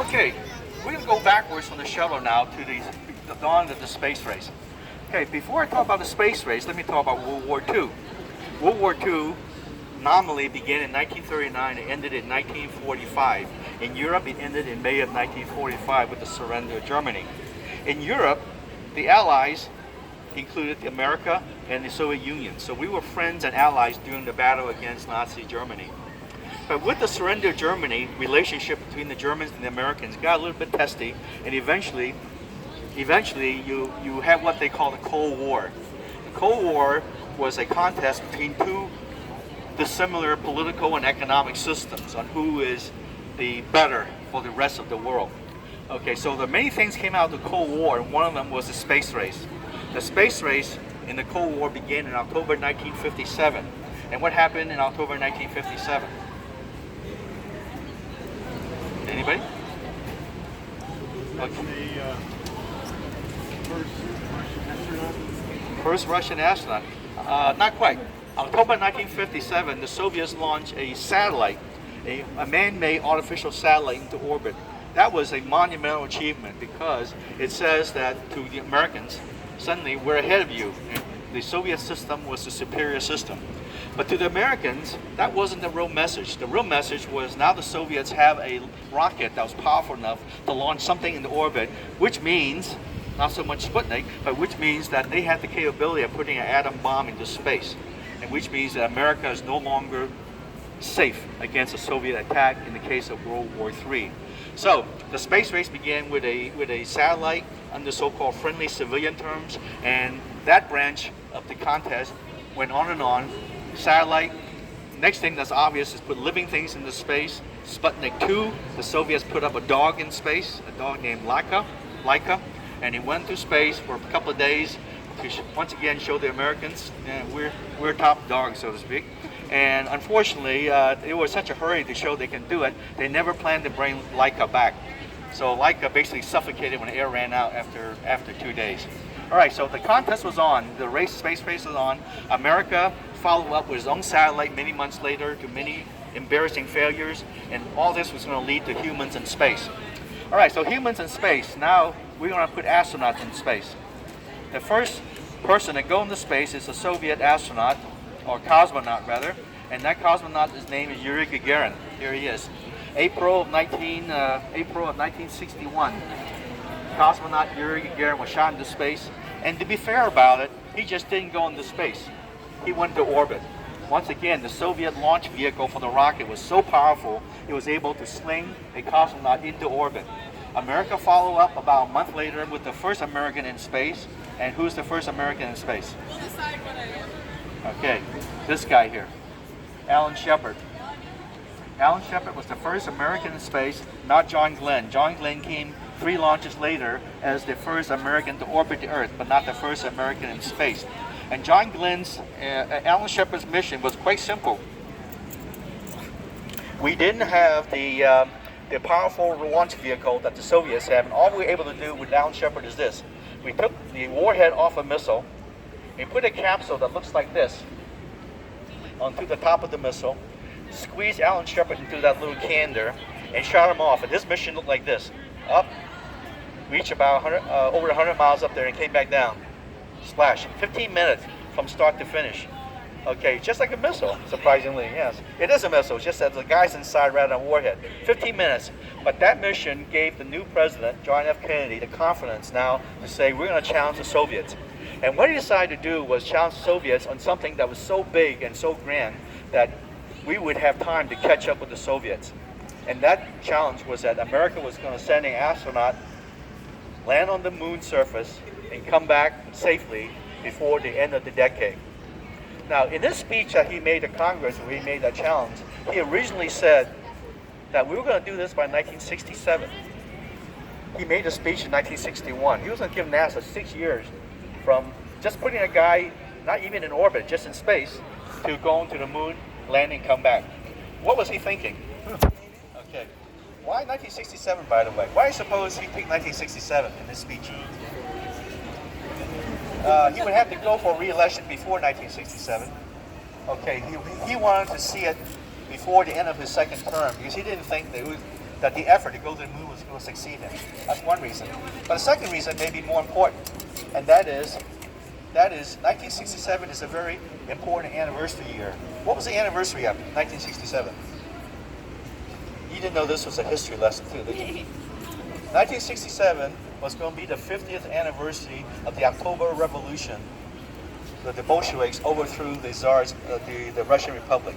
Okay, we're going to go backwards from the shuttle now to the dawn of the space race. Okay, before I talk about the space race, let me talk about World War II. World War II nominally began in 1939 and ended in 1945. In Europe, it ended in May of 1945 with the surrender of Germany. In Europe, the Allies included America and the Soviet Union. So we were friends and allies during the battle against Nazi Germany. But with the surrender of Germany, relationship between the Germans and the Americans got a little bit testy, and eventually you have what they call the Cold War. The Cold War was a contest between two dissimilar political and economic systems on who is the better for the rest of the world. Okay, so the many things came out of the Cold War, and one of them was the space race. The space race in the Cold War began in October 1957. And what happened in October 1957? Anybody? The First Russian astronaut? Not quite. October 1957, the Soviets launched a satellite, a man-made artificial satellite into orbit. That was a monumental achievement because it says that to the Americans, suddenly we're ahead of you. And the Soviet system was the superior system. But to the Americans, that wasn't the real message. The real message was now the Soviets have a rocket that was powerful enough to launch something into orbit, which means, not so much Sputnik, but which means that they had the capability of putting an atom bomb into space. And which means that America is no longer safe against a Soviet attack in the case of World War III. So the space race began with a satellite under so-called friendly civilian terms, and that branch of the contest went on and on. Satellite. Next thing that's obvious is put living things into space. Sputnik 2, the Soviets put up a dog in space, a dog named Laika, and he went through space for a couple of days to once again show the Americans we're top dogs, so to speak. And unfortunately, it was such a hurry to show they can do it, they never planned to bring Laika back. So Laika basically suffocated when the air ran out after 2 days. All right, so the contest was on, the space race was on. America followed up with its own satellite many months later to many embarrassing failures, and all this was going to lead to humans in space. All right, so humans in space. Now we're going to put astronauts in space. The first person to go into space is a Soviet astronaut, or cosmonaut rather, and that cosmonaut, his name is Yuri Gagarin. Here he is. April of 1961. Cosmonaut Yuri Gagarin was shot into space, and to be fair about it, he just didn't go into space. He went to orbit. Once again, the Soviet launch vehicle for the rocket was so powerful, it was able to sling a cosmonaut into orbit. America followed up about a month later with the first American in space. And who's the first American in space? We'll decide what I am. Okay, this guy here, Alan Shepard. Alan Shepard was the first American in space, not John Glenn. John Glenn came 3 launches later as the first American to orbit the Earth, but not the first American in space. And Alan Shepard's mission was quite simple. We didn't have the powerful launch vehicle that the Soviets have, and all we were able to do with Alan Shepard is this. We took the warhead off a missile, we put a capsule that looks like this onto the top of the missile, squeezed Alan Shepard into that little can there, and shot him off. And his mission looked like this. Up, reached about over 100 miles up there and came back down. Splash. 15 minutes from start to finish. Okay, just like a missile, surprisingly, yes. It is a missile, just that the guy's inside rather than a warhead. 15 minutes. But that mission gave the new president, John F. Kennedy, the confidence now to say, we're going to challenge the Soviets. And what he decided to do was challenge the Soviets on something that was so big and so grand that we would have time to catch up with the Soviets. And that challenge was that America was going to send an astronaut, land on the moon's surface, and come back safely before the end of the decade. Now, in this speech that he made to Congress, where he made that challenge, he originally said that we were going to do this by 1967. He made a speech in 1961. He was going to give NASA 6 years from just putting a guy, not even in orbit, just in space, to going to the moon, land, and come back. What was he thinking? Okay. Why 1967, by the way? Why suppose he picked 1967 in this speech? He would have to go for re-election before 1967. Okay, he wanted to see it before the end of his second term because he didn't think that that the effort to go to the moon was going to succeed in. That's one reason. But the second reason may be more important, and that is 1967 is a very important anniversary year. What was the anniversary of 1967? You didn't know this was a history lesson too, did you? 1967 was going to be the 50th anniversary of the October Revolution. The Bolsheviks overthrew the Tsars, the Russian Republic.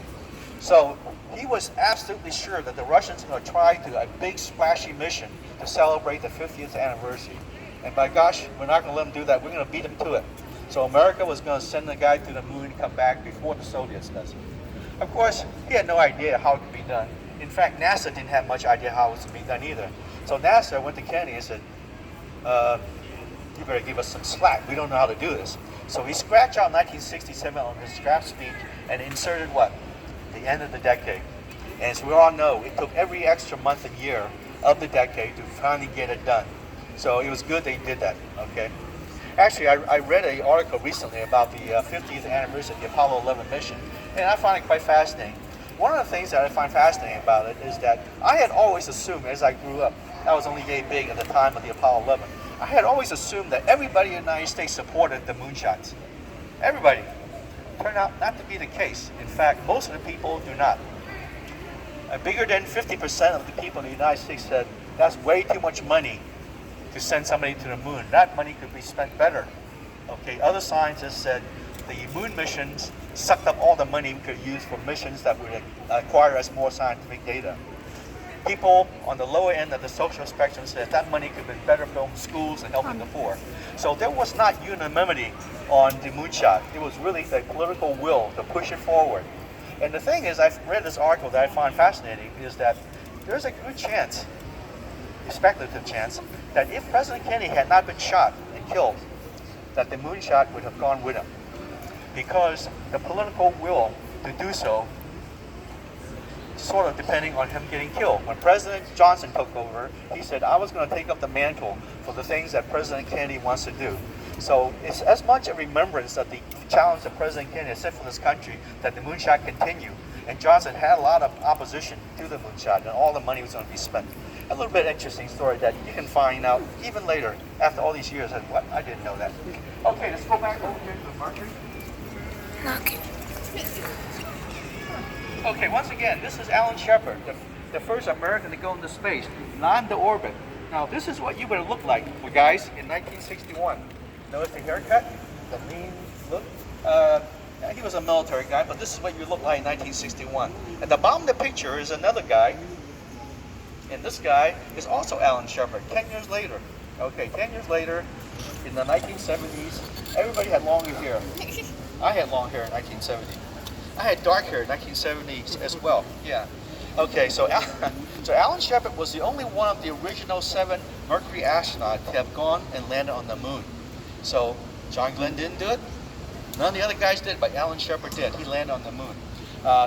So he was absolutely sure that the Russians were going to try to do a big splashy mission to celebrate the 50th anniversary. And by gosh, we're not going to let them do that. We're going to beat them to it. So America was going to send the guy to the moon and come back before the Soviets does. Of course, he had no idea how it could be done. In fact, NASA didn't have much idea how it was to be done either. So NASA went to Kennedy and said, you better give us some slack. We don't know how to do this. So he scratched out 1967 on his draft speech and inserted what? The end of the decade. And as we all know, it took every extra month and year of the decade to finally get it done. So it was good they did that, okay? Actually, I read an article recently about the 50th anniversary of the Apollo 11 mission, and I find it quite fascinating. One of the things that I find fascinating about it is that I had always assumed as I grew up, I was only yay big at the time of the Apollo 11, I had always assumed that everybody in the United States supported the moonshots. Everybody. Turned out not to be the case. In fact, most of the people do not. Bigger than 50% of the people in the United States said, that's way too much money to send somebody to the moon. That money could be spent better. Okay, other scientists said the moon missions sucked up all the money we could use for missions that would acquire us more scientific data. People on the lower end of the social spectrum said that money could have been better building schools and helping the poor. So there was not unanimity on the moonshot. It was really the political will to push it forward. And the thing is, I've read this article that I find fascinating, is that there's a good chance, a speculative chance, that if President Kennedy had not been shot and killed, that the moonshot would have gone with him. Because the political will to do so sort of depending on him getting killed. When President Johnson took over, he said, I was going to take up the mantle for the things that President Kennedy wants to do. So it's as much a remembrance of the challenge that President Kennedy set for this country that the moonshot continue. And Johnson had a lot of opposition to the moonshot, and all the money was going to be spent. A little bit interesting story that you can find out even later, after all these years. What? I didn't know that. Okay, let's go back over here to the Mercury. Okay. Okay, once again, this is Alan Shepard, the first American to go into space, not into orbit. Now, this is what you would have looked like, guys, in 1961. Notice the haircut, the lean look. He was a military guy, but this is what you look like in 1961. At the bottom of the picture is another guy, and this guy is also Alan Shepard, 10 years later. Okay, 10 years later, in the 1970s, everybody had longer hair. I had long hair in 1970. I had dark hair in 1970s as well, yeah. Okay, so Alan Shepard was the only one of the original 7 Mercury astronauts to have gone and landed on the moon. So John Glenn didn't do it. None of the other guys did, but Alan Shepard did. He landed on the moon.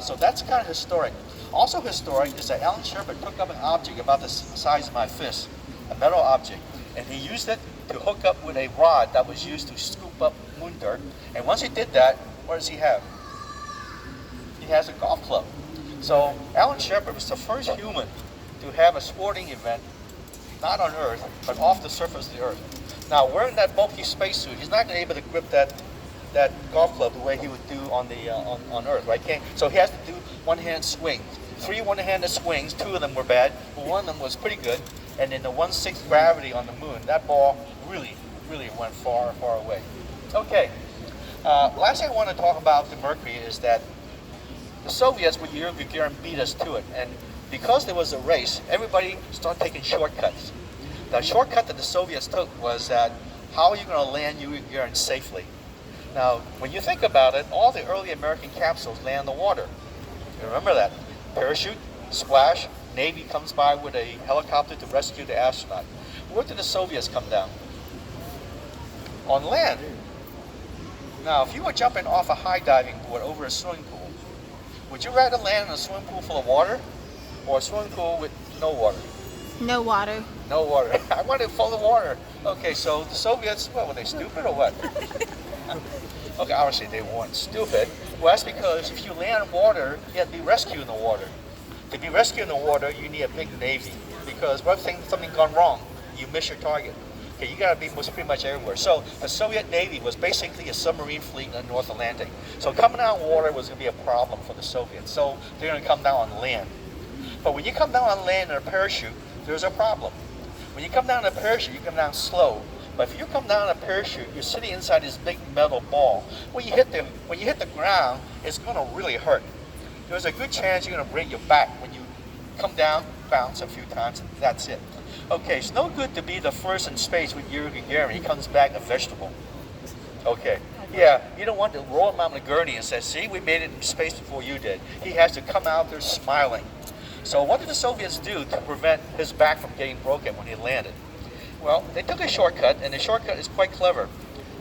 So that's kind of historic. Also historic is that Alan Shepard took up an object about the size of my fist, a metal object, and he used it to hook up with a rod that was used to scoop up moon dirt. And once he did that, what does he have? He has a golf club. So Alan Shepard was the first human to have a sporting event, not on Earth, but off the surface of the Earth. Now, wearing that bulky spacesuit, he's not going to be able to grip that golf club the way he would do on the on Earth, right? So he has to do one-hand swing. 3 one-handed swings, 2 of them were bad, but one of them was pretty good. And in the 1/6 gravity on the moon, that ball really, really went far, far away. Okay, last thing I want to talk about the Mercury is that the Soviets would year after year and beat us to it. And because there was a race, everybody started taking shortcuts. The shortcut that the Soviets took was that, how are you going to land Yuri safely? Now, when you think about it, all the early American capsules land in the water. You remember that. Parachute, splash, Navy comes by with a helicopter to rescue the astronaut. Where did the Soviets come down? On land. Now, if you were jumping off a high diving board over a swimming pool, would you rather land in a swimming pool full of water or a swimming pool with no water? No water. No water. I want it full of water. Okay, so the Soviets, what, were they stupid or what? Okay, obviously they weren't stupid. Well, that's because if you land in water, you have to be rescued in the water. To be rescued in the water, you need a big Navy. because what if something gone wrong? You miss your target. Okay, you got to be pretty much everywhere. So the Soviet Navy was basically a submarine fleet in the North Atlantic. So coming out on water was going to be a problem for the Soviets. So they're going to come down on land. But when you come down on land in a parachute, there's a problem. When you come down in a parachute, you come down slow. But if you come down in a parachute, you're sitting inside this big metal ball. When you hit the ground, it's going to really hurt. There's a good chance you're going to break your back when you come down, bounce a few times, and that's it. Okay, it's no good to be the first in space with Yuri Gagarin. He comes back a vegetable. Okay, yeah, you don't want to roll him out on a gurney and say, see, we made it in space before you did. He has to come out there smiling. So what did the Soviets do to prevent his back from getting broken when he landed? Well, they took a shortcut, and the shortcut is quite clever.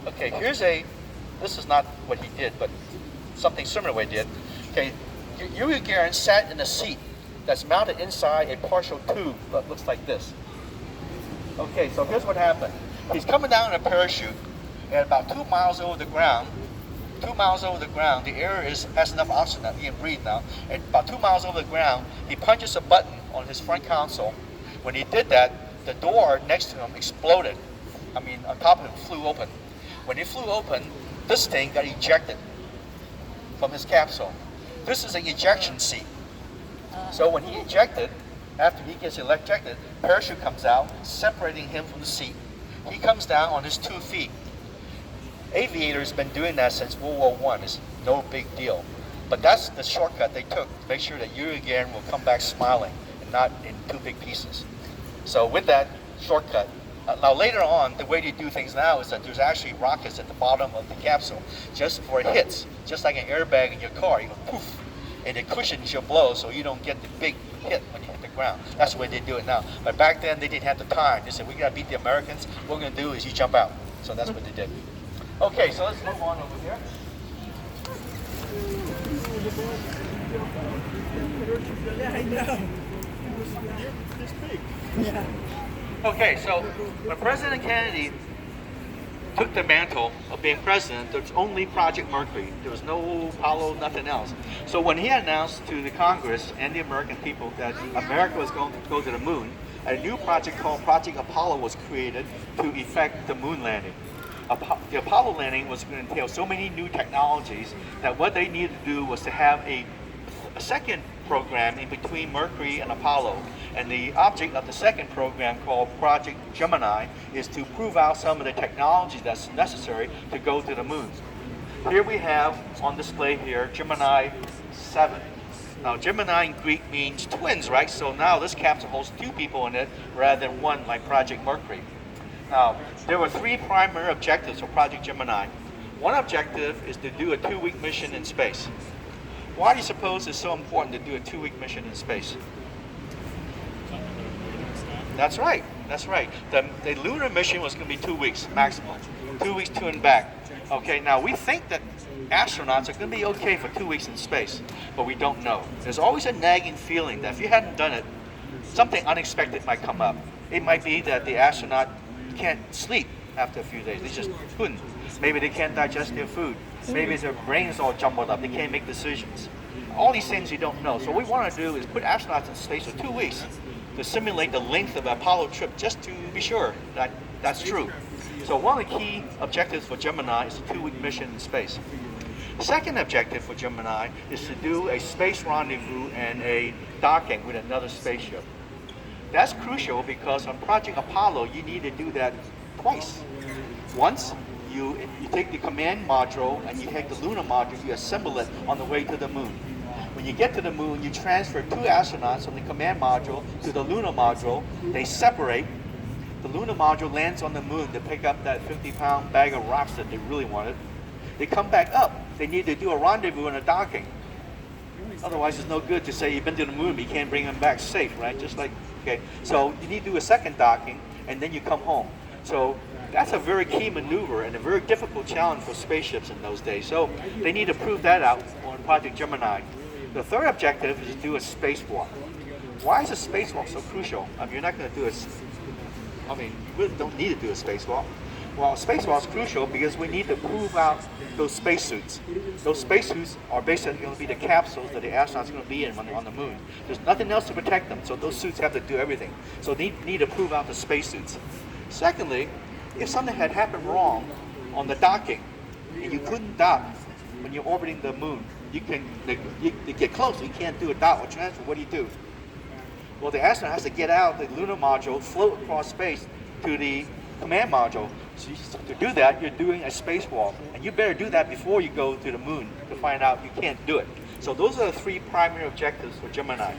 Okay, this is not what he did, but something similar to what he did. Okay, Yuri Gagarin sat in a seat that's mounted inside a partial tube that looks like this. Okay, so here's what happened. He's coming down in a parachute, and about 2 miles over the ground, the air has enough oxygen that he can breathe now. And about 2 miles over the ground, he punches a button on his front console. When he did that, the door next to him exploded. On top of him flew open. When it flew open, this thing got ejected from his capsule. This is an ejection seat. So when he ejected, after he gets ejected, parachute comes out, separating him from the seat. He comes down on his 2 feet. Aviators have been doing that since World War I. It's no big deal. But that's the shortcut they took to make sure that Yuri Gagarin will come back smiling and not in 2 big pieces. So with that shortcut, now later on, the way they do things now is that there's actually rockets at the bottom of the capsule just before it hits, just like an airbag in your car. You go poof, and it cushions your blow so you don't get the big hit when you hit the ground. That's the way they do it now. But back then, they didn't have the time. They said, we got to beat the Americans. What we're going to do is you jump out. So that's what they did. Okay, so let's move on over here. Yeah, I know. This big. Yeah. Okay, so when President Kennedy took the mantle of being president, there was only Project Mercury. There was no Apollo, nothing else. So when he announced to the Congress and the American people that America was going to go to the moon, a new project called Project Apollo was created to effect the moon landing. The Apollo landing was going to entail so many new technologies that what they needed to do was to have a second program in between Mercury and Apollo. And the object of the second program, called Project Gemini, is to prove out some of the technology that's necessary to go to the moon. Here we have on display here Gemini 7. Now Gemini in Greek means twins, right? So now this capsule holds 2 people in it rather than 1 like Project Mercury. Now, there were 3 primary objectives for Project Gemini. One objective is to do a 2-week mission in space. Why do you suppose it's so important to do a 2-week mission in space? That's right. The lunar mission was going to be 2 weeks maximum. 2 weeks to and back. Okay, now we think that astronauts are going to be okay for 2 weeks in space, but we don't know. There's always a nagging feeling that if you hadn't done it, something unexpected might come up. It might be that the astronaut can't sleep after a few days. They just couldn't. Maybe they can't digest their food. Maybe their brains all jumbled up. They can't make decisions. All these things you don't know. So what we want to do is put astronauts in space for 2 weeks to simulate the length of an Apollo trip, just to be sure that that's true. So one of the key objectives for Gemini is a 2-week mission in space. The second objective for Gemini is to do a space rendezvous and a docking with another spaceship. That's crucial because on Project Apollo, you need to do that twice. Once, you take the command module and you take the lunar module, you assemble it on the way to the moon. When you get to the moon, you transfer 2 astronauts from the command module to the lunar module. They separate. The lunar module lands on the moon to pick up that 50-pound bag of rocks that they really wanted. They come back up. They need to do a rendezvous and a docking. Otherwise, it's no good to say you've been to the moon, but you can't bring them back safe, right? Just like, okay. So you need to do a second docking, and then you come home. So that's a very key maneuver and a very difficult challenge for spaceships in those days. So they need to prove that out on Project Gemini. The third objective is to do a spacewalk. Why is a spacewalk so crucial? You're not going to do you really don't need to do a spacewalk. Well, spacewalk is crucial because we need to prove out those spacesuits. Those spacesuits are basically going to be the capsules that the astronauts are going to be in when they're on the moon. There's nothing else to protect them, so those suits have to do everything. So they need to prove out the spacesuits. Secondly, if something had happened wrong on the docking and you couldn't dock when you're orbiting the moon, you get close, you can't do a dock or transfer. What do? Well, the astronaut has to get out the lunar module, float across space to the command module. So to do that, you're doing a spacewalk, and you better do that before you go to the moon to find out you can't do it. So those are the three primary objectives for Gemini.